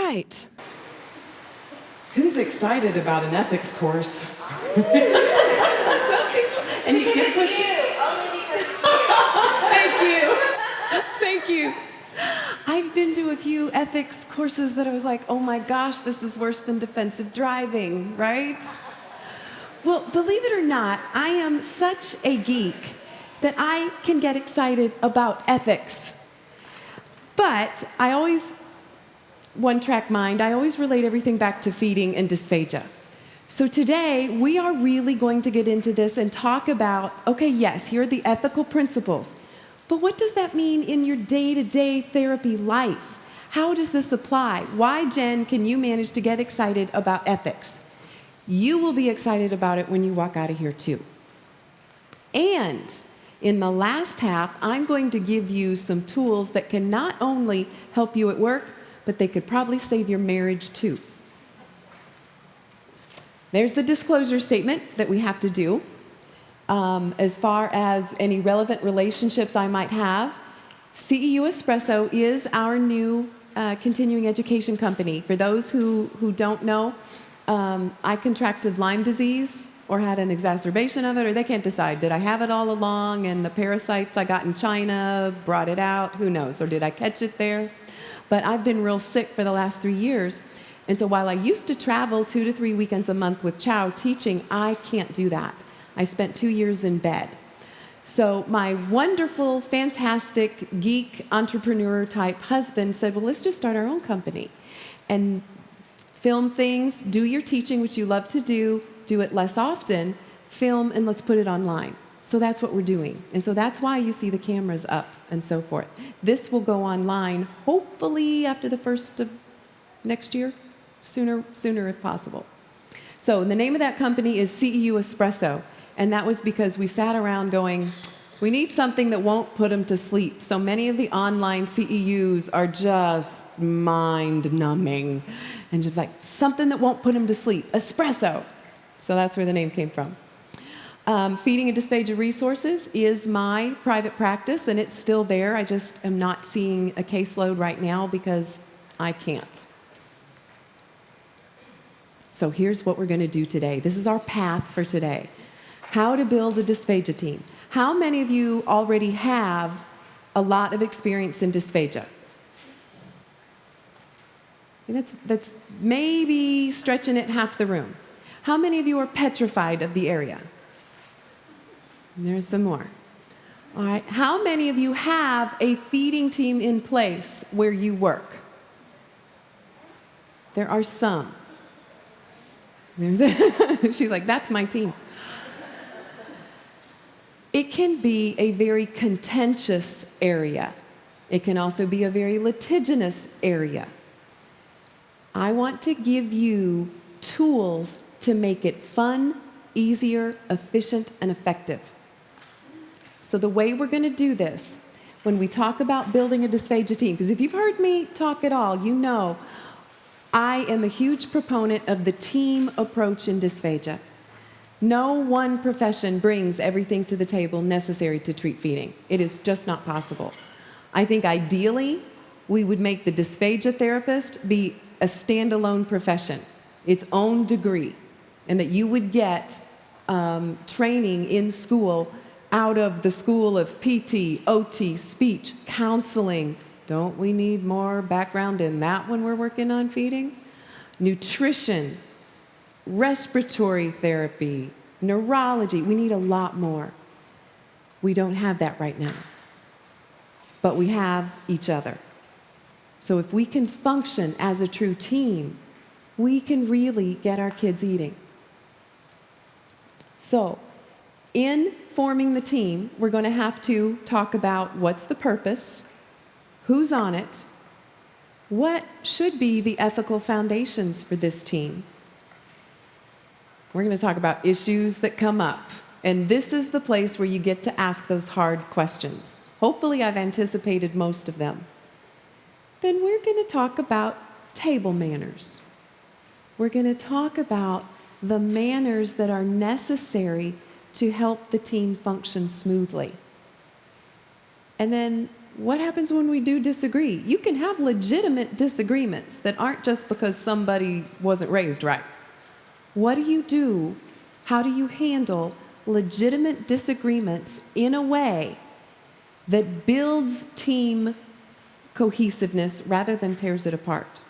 right. Who's excited about an ethics course? And you Because get it's pushed. you, only because it's you. Thank you. Thank you. I've been to a few ethics courses that I was like, oh my gosh, this is worse than defensive driving, right? Well, believe it or not, I am such a geek that I can get excited about ethics. But I always, one-track mind, I always relate everything back to feeding and dysphagia. So today, we are really going to get into this and talk about, okay, yes, here are the ethical principles, but what does that mean in your day-to-day therapy life? How does this apply? Why, Jen, can you manage to get excited about ethics? You will be excited about it when you walk out of here too. And in the last half, I'm going to give you some tools that can not only help you at work, but they could probably save your marriage too. There's the disclosure statement that we have to do. As far as any relevant relationships I might have, CEU Espresso is our new continuing education company. For those who don't know, I contracted Lyme disease or had an exacerbation of it, or they can't decide. Did I have it all along and the parasites I got in China brought it out? Who knows? Or did I catch it there? But I've been real sick for the last 3 years. And so while I used to travel 2 to 3 weekends a month with Chow teaching, I can't do that. I spent 2 years in bed. So my wonderful, fantastic, geek, entrepreneur type husband said, well, let's just start our own company and film things, do your teaching, which you love to do it less often, film, and let's put it online. So that's what we're doing. And so that's why you see the cameras up and so forth. This will go online, hopefully after the first of next year, sooner if possible. So the name of that company is CEU Espresso. And that was because we sat around going, we need something that won't put them to sleep. So many of the online CEUs are just mind-numbing. And just like, something that won't put them to sleep. Espresso. So that's where the name came from. Feeding and Dysphagia Resources is my private practice, and it's still there. I just am not seeing a caseload right now because I can't. So here's what we're going to do today. This is our path for today. How to build a dysphagia team. How many of you already have a lot of experience in dysphagia? And that's maybe stretching it half the room. How many of you are petrified of the area? There's some more. All right. How many of you have a feeding team in place where you work? There are some. She's like, that's my team. It can be a very contentious area. It can also be a very litigious area. I want to give you tools to make it fun, easier, efficient, and effective. So the way we're going to do this, when we talk about building a dysphagia team, because if you've heard me talk at all, you know I am a huge proponent of the team approach in dysphagia. No one profession brings everything to the table necessary to treat feeding. It is just not possible. I think ideally, we would make the dysphagia therapist be a standalone profession, its own degree, and that you would get training in school out of the school of PT, OT, speech, counseling. Don't we need more background in that when we're working on feeding? Nutrition, respiratory therapy, neurology. We need a lot more. We don't have that right now. But we have each other. So if we can function as a true team, we can really get our kids eating. So in forming the team, we're going to have to talk about what's the purpose, who's on it, what should be the ethical foundations for this team. We're going to talk about issues that come up. And this is the place where you get to ask those hard questions. Hopefully, I've anticipated most of them. Then we're going to talk about table manners. We're going to talk about the manners that are necessary to help the team function smoothly. And then what happens when we do disagree? You can have legitimate disagreements that aren't just because somebody wasn't raised right. What do you do? How do you handle legitimate disagreements in a way that builds team cohesiveness rather than tears it apart?